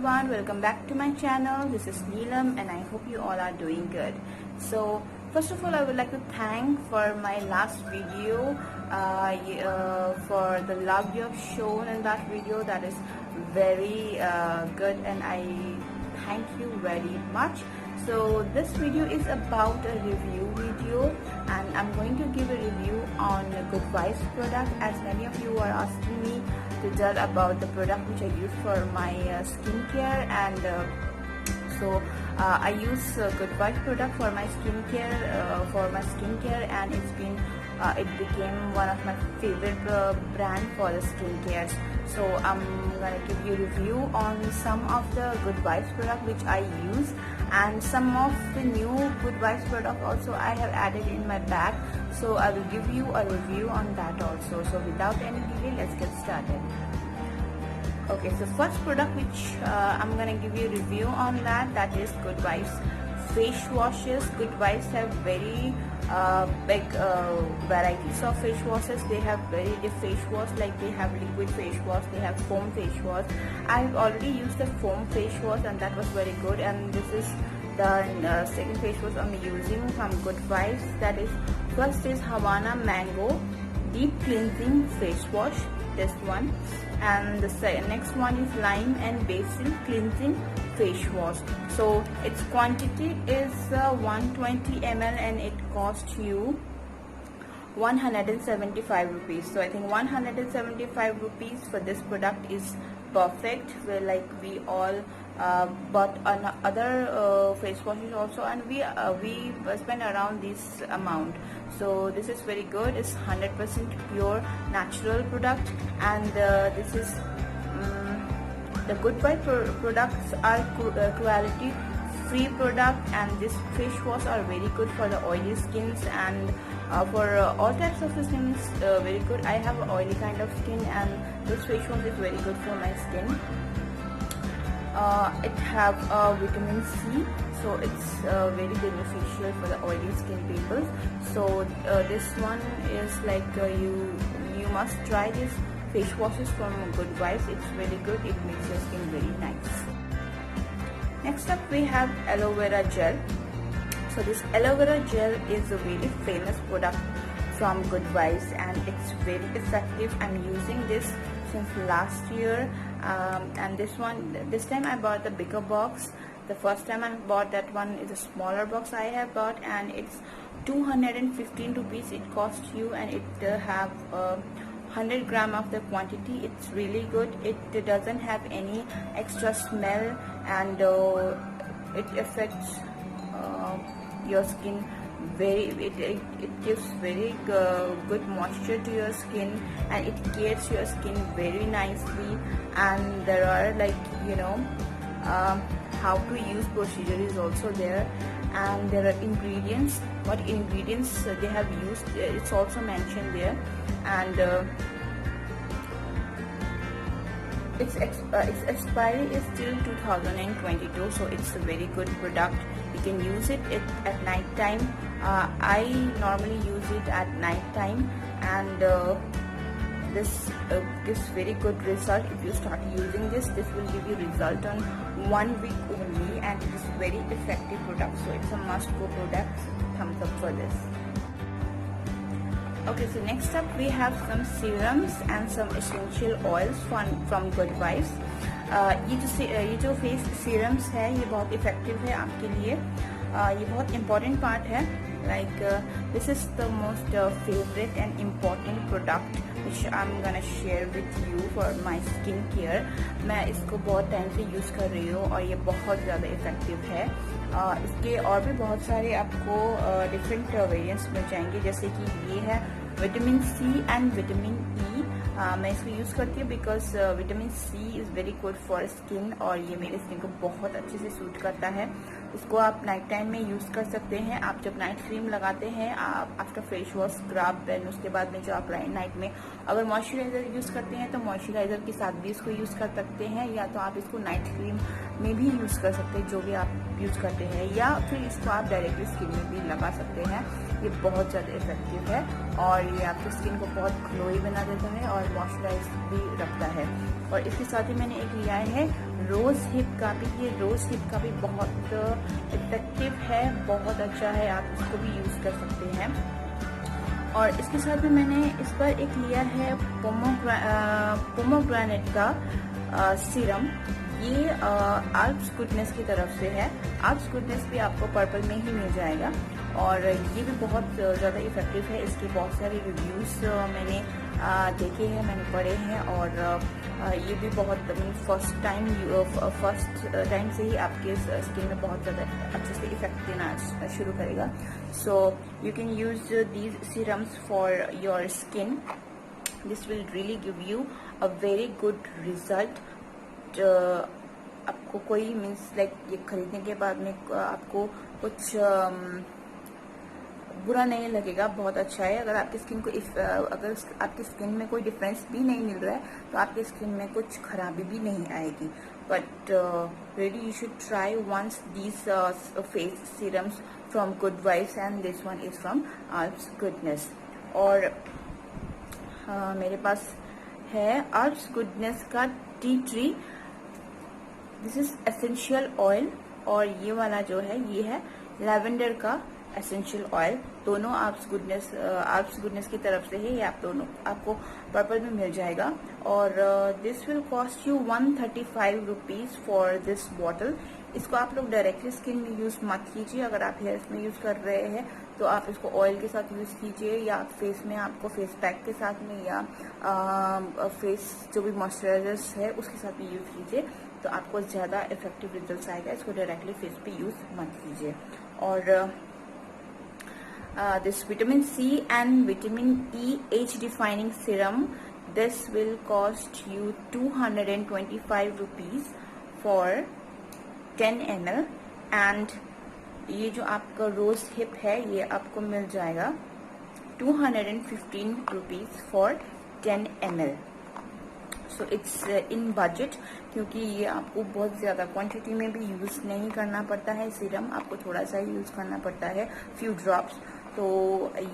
everyone, welcome back to my channel. This is Neelam and I hope you all are doing good. So first of all, I would like to thank for my last video, for the love you have shown in that video. That is very good and I thank you very much. So this video is about a review video and I'm going to give a review on Good Vibes product, as many of you are asking me to tell about the product which I use for my skincare. And so I use Good Vibes product for my skincare, and it became one of my favorite brand for the skincare. So I'm gonna give you a review on some of the Good Vibes product which I use, and some of the new Good Vibes product also I have added in my bag. So I will give you a review on that also. So without any delay, let's get started. Okay, so first product which I'm gonna give you a review on, that is Good Vibes face washes. Good Vibes have very big varieties of face washes. They have very deep face wash, like they have liquid face wash, they have foam face wash. I've already used the foam face wash and that was very good, and this is the second face wash I'm using from Good Vibes. That is, first is Havana Mango Deep Cleansing Face Wash, this one, and the next one is Lime and Basil Cleansing Face Wash. So its quantity is 120 ml and it costs you 175 rupees. So I think 175 rupees for this product is perfect. We all bought other face washes also, and we spend around this amount. So this is very good. It's 100% pure natural product, and this is the Good Vibes products are cruelty free product, and this face wash are very good for the oily skins and for all types of skins. Very good. I have an oily kind of skin and this face wash is very good for my skin. It have vitamin C, so it's very beneficial for the oily skin people. So this one is like you must try this face washes from Good Vibes. It's very good. It makes your skin very nice. Next up we have aloe vera gel. So this aloe vera gel is a really famous product from Good Vibes and it's very effective. I'm using this since last year, and this time I bought the bigger box. The first time I bought that one is a smaller box I have bought, and it's 215 rupees it costs you, and it have 100 gram of the quantity. It's really good. It doesn't have any extra smell, and it affects your skin it gives very good moisture to your skin, and it cares your skin very nicely. And there are how to use procedure is also there, and there are ingredients, what ingredients they have used, it's also mentioned there. And its expiry is till 2022, so it's a very good product. You can use it at night time. I normally use it at night time, and this gives very good result. If you start using this will give you result on 1 week only, and it is very effective product. So it's a must go product. Thumbs up for this. Okay, so next up we have some serums and some essential oils from Good Vibes. ये जो face serums है ये बहुत effective है आपके लिए. ये बहुत इम्पॉर्टेंट पार्ट है. This is the most favorite and important product which I'm gonna share with you for my skin care. मैं इसको बहुत टाइम से यूज़ कर रही हूँ और ये बहुत ज़्यादा इफेक्टिव है. इसके और भी बहुत सारे आपको डिफरेंट वेरिएंट्स मिल जाएंगे, जैसे कि ये है vitamin C and vitamin E. मैं इसको यूज़ करती हूँ because vitamin C is very good for skin, और ये मेरे स्किन को बहुत अच्छे से सूट करता है. इसको आप नाइट टाइम में यूज़ कर सकते हैं. आप जब नाइट क्रीम लगाते हैं, आप after face wash scrub, then उसके बाद में जो आप नाइट में अगर मॉइस्चराइज़र यूज़ करते हैं तो मॉइस्चराइज़र के साथ भी इसको यूज़ कर सकते हैं, या तो आप इसको नाइट क्रीम में भी यूज़ कर सकते हैं, जो भी आप यूज़ करते हैं, या फिर इसको आप डायरेक्टली स्किन में भी लगा सकते हैं. ये बहुत ज़्यादा इफेक्टिव है और ये आपकी स्किन को बहुत ग्लोई बना देता है और मॉइस्चराइज भी रखता है। और इसके साथ ही मैंने एक लिया है रोज़ हिप का भी। ये रोज़ हिप का भी बहुत इफेक्टिव है, बहुत अच्छा है, आप इसको भी यूज़ कर सकते हैं। और इसके साथ में मैंने इस पर एक लिया है पोमोग्रेनेट का सीरम। ये आल्प्स गुडनेस की तरफ से है। आल्प्स गुडनेस भी आपको पर्पल में ही मिल जाएगा और ये भी बहुत ज़्यादा इफेक्टिव है। इसके बहुत सारे रिव्यूज़ मैंने देखे हैं, मैंने पढ़े हैं और ये भी बहुत फर्स्ट टाइम से ही आपके स्किन में बहुत ज़्यादा अच्छे से इफेक्ट देना शुरू करेगा। So you can use these serums for your skin. This will really give you a very good result. आपको कोई मीन्स लाइक ये खरीदने के बाद में आपको कुछ बुरा नहीं लगेगा, बहुत अच्छा है। अगर आपकी स्किन को अगर आपकी स्किन में कोई डिफरेंस भी नहीं मिल रहा है तो आपकी स्किन में कुछ खराबी भी नहीं आएगी। But really you should try once these face serums from Good Vibes and this one is from Alps Goodness. और मेरे पास है आल्प्स गुडनेस का tea tree. This is essential oil और ये वाला जो है ये है लैवेंडर का एसेंशियल ऑयल। दोनों आल्प्स गुडनेस की तरफ से है। ये आप दोनों आपको पर्पल में मिल जाएगा और this will cost you 135 rupees for this bottle. इसको आप लोग डायरेक्टली स्किन में यूज मत कीजिए। अगर आप हेयर्स में यूज कर रहे हैं तो आप इसको ऑयल के साथ यूज कीजिए या फेस में आपको फेस पैक के साथ में या फेस जो भी मॉइस्चराइजर्स है उसके साथ भी यूज कीजिए तो आपको ज़्यादा इफेक्टिव रिजल्ट आएगा। इसको डायरेक्टली फेस पे यूज मत कीजिए। और this vitamin C and vitamin E age defining serum, this will cost you 225 rupees for 10 ml and ये जो आपका रोज हिप है ये आपको मिल जाएगा 215 rupees for 10 ml। So it's in budget क्योंकि ये आपको बहुत ज़्यादा क्वांटिटी में भी यूज़ नहीं करना पड़ता है। सीरम आपको थोड़ा सा ही यूज़ करना पड़ता है, फ्यू ड्रॉप्स, तो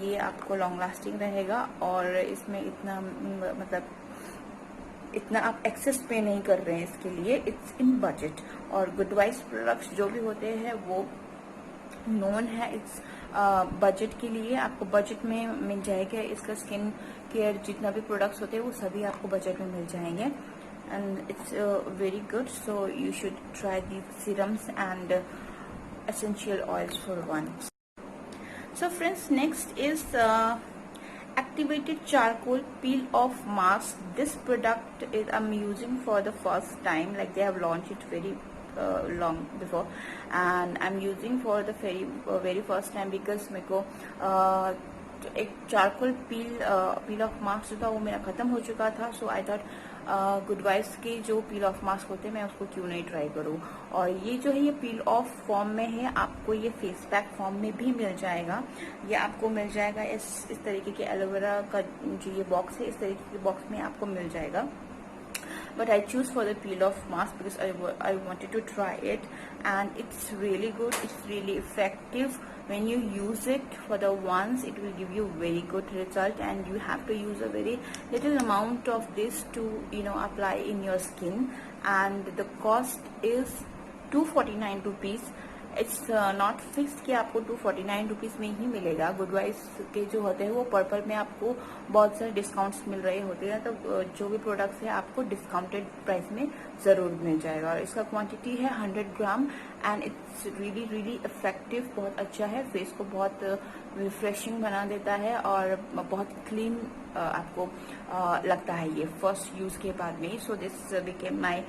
ये आपको लॉन्ग लास्टिंग रहेगा और इसमें इतना मतलब इतना आप एक्सेस पे नहीं कर रहे हैं इसके लिए। It's in budget. और गुड वाइब्स प्रोडक्ट्स जो भी होते हैं वो नोन है इट्स बजट के लिए। आपको बजट में मिल जाएगा। इसका स्किन केयर जितना भी प्रोडक्ट्स होते हैं वो सभी आपको बजट में मिल जाएंगे and it's very good. So you should try the serums and essential oils for once. So friends, next is activated charcoal peel off mask. This product is I'm using for the first time, like they have launched it very long before and I'm using for the very first time because मेरे को एक charcoal peel of mask जो था वो मेरा खत्म हो चुका था। सो आई थॉट गुड वाइब्स के जो पील ऑफ मास्क होते हैं मैं उसको क्यों नहीं ट्राई करूं। और ये जो है ये पील ऑफ फॉर्म में है, आपको ये फेस पैक फॉर्म में भी मिल जाएगा। ये आपको मिल जाएगा इस तरीके के एलोवेरा का जो ये बॉक्स है, इस तरीके के बॉक्स में आपको मिल जाएगा। But I choose for the peel off mask because I wanted to try it and it's really good. It's really effective. When you use it for the once, it will give you very good result and you have to use a very little amount of this to apply in your skin and the cost is 249 rupees. It's not fix कि आपको 249 rupees में ही मिलेगा। Good vibes के जो होते हैं वो purple में आपको बहुत सारे डिस्काउंट्स मिल रहे होते हैं, तो जो भी प्रोडक्ट्स है आपको डिस्काउंटेड प्राइस में ज़रूर मिल जाएगा। और इसका क्वांटिटी है 100 gram and it's really really effective, बहुत अच्छा है। फेस को बहुत रिफ्रेशिंग बना देता है और बहुत क्लीन आपको लगता है ये फर्स्ट यूज़ के बाद में। So this became my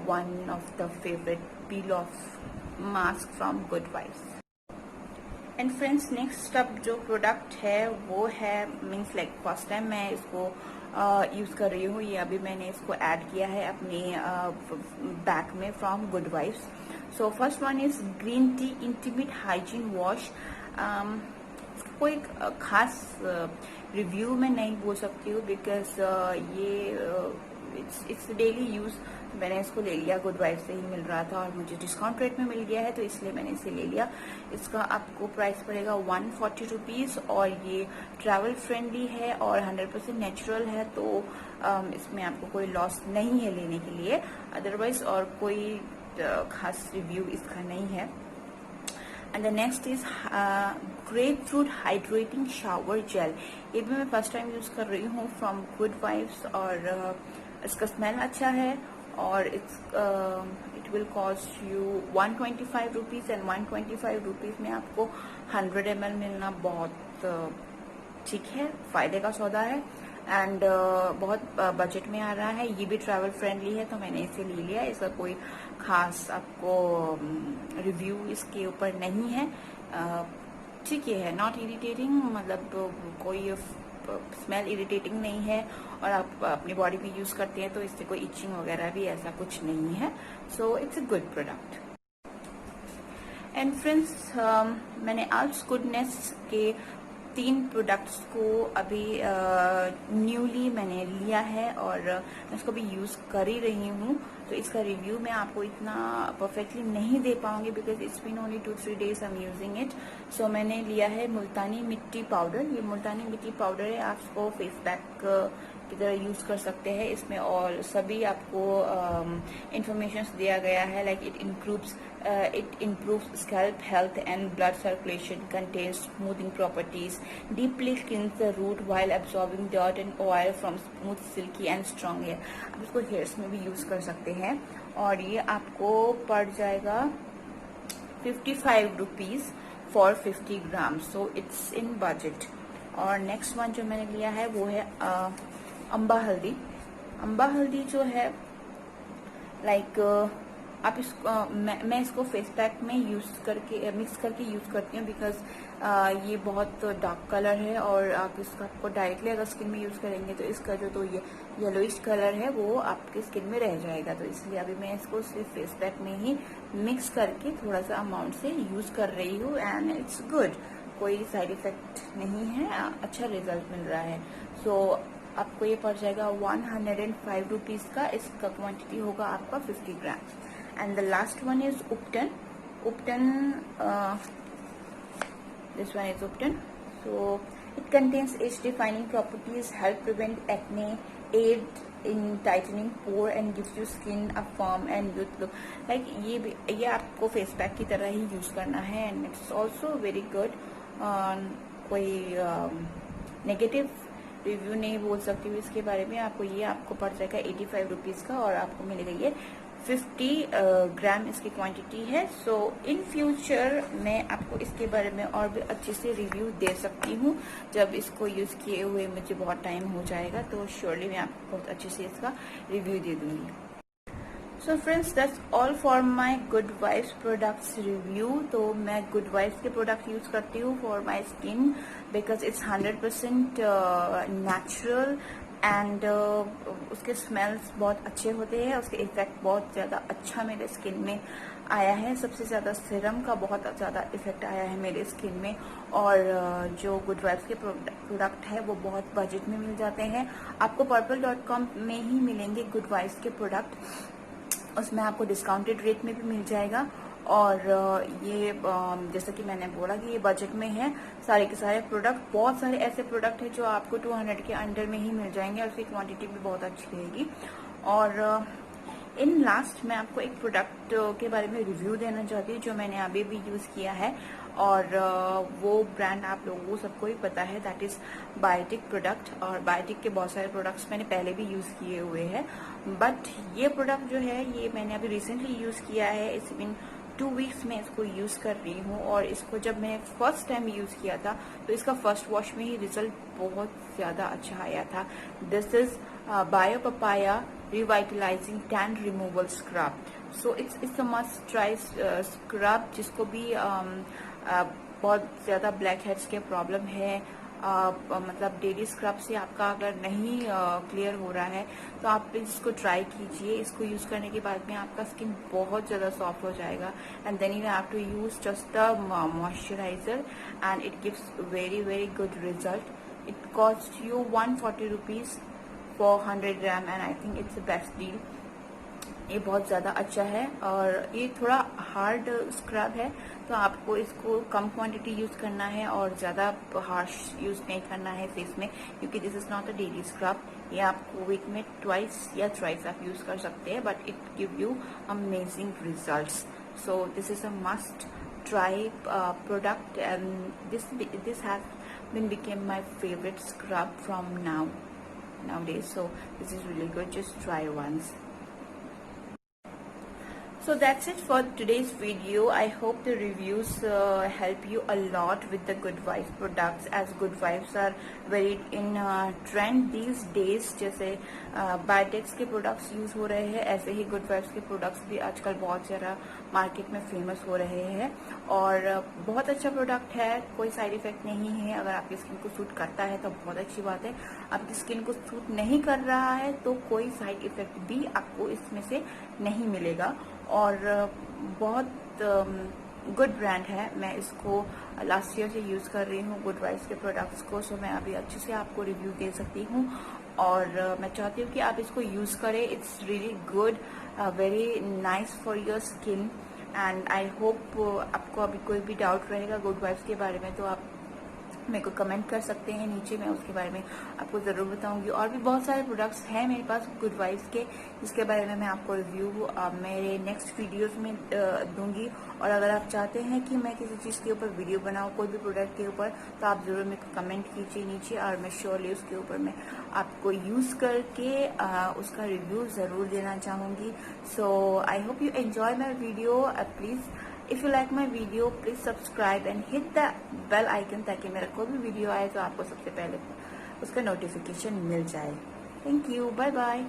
one of the favourite peel of mask from Good Vibes. And friends, next अब जो प्रोडक्ट है वो है मीन्स लाइक फर्स्ट टाइम मैं इसको यूज़ कर रही हूँ। ये अभी मैंने इसको ऐड किया है अपने बैग में from Good vibes. So first one is green tea intimate hygiene wash. कोई खास रिव्यू में नहीं बोल सकती हूँ बिकॉज इट्स डेली यूज़। मैंने इसको ले लिया, गुड वाइफ से ही मिल रहा था और मुझे डिस्काउंट रेट में मिल गया है, तो इसलिए मैंने इसे ले लिया। इसका आपको प्राइस पड़ेगा 140 रुपीज़ और ये ट्रैवल फ्रेंडली है और 100% नेचुरल है, तो इसमें आपको कोई लॉस नहीं है लेने के लिए अदरवाइज, और कोई खास रिव्यू इसका नहीं है। And the next is grapefruit hydrating shower gel. ये भी मैं फर्स्ट टाइम यूज कर रही हूँ फ्रॉम गुड वाइफ्स, और इसका स्मेल अच्छा है और it will cost you 125 rupees and 125 rupees में आपको 100 ml मिलना बहुत ठीक है, फायदे का सौदा है एंड बहुत बजट में आ रहा है। ये भी ट्रैवल फ्रेंडली है, तो मैंने इसे ले लिया। इसका कोई खास आपको रिव्यू इसके ऊपर नहीं है, ठीक है, नॉट इरिटेटिंग, मतलब कोई स्मेल इरिटेटिंग नहीं है, और आप अपनी बॉडी पे यूज करते हैं तो इससे कोई इचिंग वगैरह भी ऐसा कुछ नहीं है, so it's a good product. And friends, मैंने आल्प्स गुडनेस के 3 प्रोडक्ट्स को अभी न्यूली मैंने लिया है और मैं इसको भी यूज़ कर ही रही हूँ, तो इसका रिव्यू मैं आपको इतना परफेक्टली नहीं दे पाऊंगी because it's been only 2-3 days I am using it. So मैंने लिया है मुल्तानी मिट्टी पाउडर। ये मुल्तानी मिट्टी पाउडर है, आप इसको फेस पैक की तरह यूज कर सकते हैं। इसमें और सभी आपको इंफॉर्मेशन दिया गया है, like it improves scalp health and blood circulation, contains smoothing properties, deeply cleans the root while absorbing dirt and oil from smooth, silky and strong hair। आप इसको हेयर्स में भी यूज कर सकते हैं और ये आपको पड़ जाएगा 55 rupees for 50 gram, so it's in budget. और नेक्स्ट वन जो मैंने लिया है वो है अम्बा हल्दी। अम्बा हल्दी जो है लाइक आप इसको मैं इसको फेस पैक में मिक्स करके यूज करती हूँ बिकॉज ये बहुत डार्क कलर है और आप आपको डायरेक्टली अगर स्किन में यूज करेंगे तो इसका जो ये येलोइश कलर है वो आपकी स्किन में रह जाएगा, तो इसलिए अभी मैं इसको सिर्फ फेस पैक में ही मिक्स करके थोड़ा सा अमाउंट से यूज कर रही हूँ एंड इट्स गुड, कोई साइड इफेक्ट नहीं है, अच्छा रिजल्ट मिल रहा है। सो आपको ये पड़ जाएगा 105 रुपीज का, इसका क्वांटिटी होगा आपका 50 ग्राम। And the last one is Upton. This one is Upton. So it contains age-defining properties, help prevent acne, aid in tightening pore, and gives you skin a firm and youth look. Like ये आपको face pack की तरह ही use करना है and it's also very good. कोई negative review नहीं बोल सकती हूँ इसके बारे में। आपको पड़ जाएगा 85 रुपीज का और आपको मिलेगा ये 50 ग्राम इसकी क्वांटिटी है। सो इन फ्यूचर मैं आपको इसके बारे में और भी अच्छे से रिव्यू दे सकती हूँ। जब इसको यूज किए हुए मुझे बहुत टाइम हो जाएगा तो श्योरली मैं आपको बहुत अच्छे से इसका रिव्यू दे दूंगी। So friends, that's all for my Good Vibes products review. तो मैं गुड वाइफ्स के प्रोडक्ट यूज करती हूँ for my skin because it's 100% natural and उसके स्मेल्स बहुत अच्छे होते हैं, उसके इफेक्ट बहुत ज़्यादा अच्छा मेरे स्किन में आया है। सबसे ज़्यादा सीरम का बहुत ज़्यादा इफेक्ट आया है मेरे स्किन में, और जो गुड वाइफ्स के प्रोडक्ट है वो बहुत बजट में मिल जाते हैं। आपको purple.com में ही मिलेंगे गुड वाइफ्स के प्रोडक्ट, उसमें आपको डिस्काउंटेड रेट में भी मिल जाएगा। और ये जैसा कि मैंने बोला कि ये बजट में है सारे के सारे प्रोडक्ट। बहुत सारे ऐसे प्रोडक्ट है जो आपको 200 के अंडर में ही मिल जाएंगे और उसकी क्वांटिटी भी बहुत अच्छी रहेगी। और इन लास्ट मैं आपको एक प्रोडक्ट के बारे में रिव्यू देना चाहती हूँ जो मैंने अभी भी यूज़ किया है, और वो ब्रांड आप लोगों को सबको ही पता है, दैट इज़ बायोटिक प्रोडक्ट। और बायोटिक के बहुत सारे प्रोडक्ट्स मैंने पहले भी यूज़ किए हुए हैं, बट ये प्रोडक्ट जो है ये मैंने अभी रिसेंटली यूज़ किया है। इट्स बीन 2 वीक्स में इसको यूज़ कर रही हूँ, और इसको जब मैं फर्स्ट टाइम यूज़ किया था तो इसका फर्स्ट वॉश में ही रिजल्ट बहुत ज़्यादा अच्छा आया था। This is bio papaya revitalising tan removal scrub. So it's a must try scrub, जिसको भी बहुत ज़्यादा ब्लैक हेड्स के प्रॉब्लम है, मतलब डेली स्क्रब से आपका अगर नहीं क्लियर हो रहा है तो आप प्लीज इसको ट्राई कीजिए। इसको यूज करने के बाद में आपका स्किन बहुत ज्यादा सॉफ्ट हो जाएगा, and then you have to use just the moisturiser and it gives very very good result. It cost you 140 rupees for 100 gram and I think it's best deal. ये बहुत ज़्यादा अच्छा है और ये थोड़ा हार्ड स्क्रब है, तो आपको इसको कम क्वांटिटी यूज़ करना है और ज़्यादा हार्श यूज़ नहीं करना है फेस में, क्योंकि this is not a daily scrub. ये आपको वीक में ट्वाइस या थ्राइस आप यूज़ कर सकते हैं, but it give you amazing results. So this is a must try product and this has been became my favorite scrub from nowadays. So this is really good, just try once. So that's it for today's video. I hope the reviews help you a lot with the Good Vibes products, as Good Vibes are very in trend these days. जैसे biotechs के products use हो रहे हैं, ऐसे ही good vibes के products भी आजकल बहुत ज़्यादा मार्केट में फेमस हो रहे हैं और बहुत अच्छा प्रोडक्ट है, कोई साइड इफेक्ट नहीं है। अगर आपकी स्किन को सूट करता है तो बहुत अच्छी बात है, आपकी स्किन को सूट नहीं कर रहा है तो कोई साइड इफेक्ट भी आपको इसमें से नहीं मिलेगा और बहुत गुड ब्रांड है। मैं इसको लास्ट ईयर से यूज़ कर रही हूँ गुड वाइब्स के प्रोडक्ट्स को, सो मैं अभी अच्छे से आपको रिव्यू दे सकती हूँ और मैं चाहती हूँ कि आप इसको यूज़ करें। It's really good, very nice for your skin and I hope आपको अभी कोई भी डाउट रहेगा गुड वाइब्स के बारे में तो आप मेरे को कमेंट कर सकते हैं नीचे, मैं उसके बारे में आपको ज़रूर बताऊंगी। और भी बहुत सारे प्रोडक्ट्स हैं मेरे पास गुड वाइब्स के, जिसके बारे में मैं आपको रिव्यू मेरे नेक्स्ट वीडियोस में दूंगी। और अगर आप चाहते हैं कि मैं किसी चीज़ के ऊपर वीडियो बनाऊं, कोई भी प्रोडक्ट के ऊपर, तो आप ज़रूर मेरे को कमेंट कीजिए नीचे और मैं श्योरली उसके ऊपर मैं आपको यूज़ करके उसका रिव्यू ज़रूर देना चाहूँगी। So I hope you enjoy my video. Please if you like my video please subscribe and hit the bell icon, ताकि मेरा कोई भी वीडियो आए तो आपको सबसे पहले उसका नोटिफिकेशन मिल जाए। Thank you, bye bye.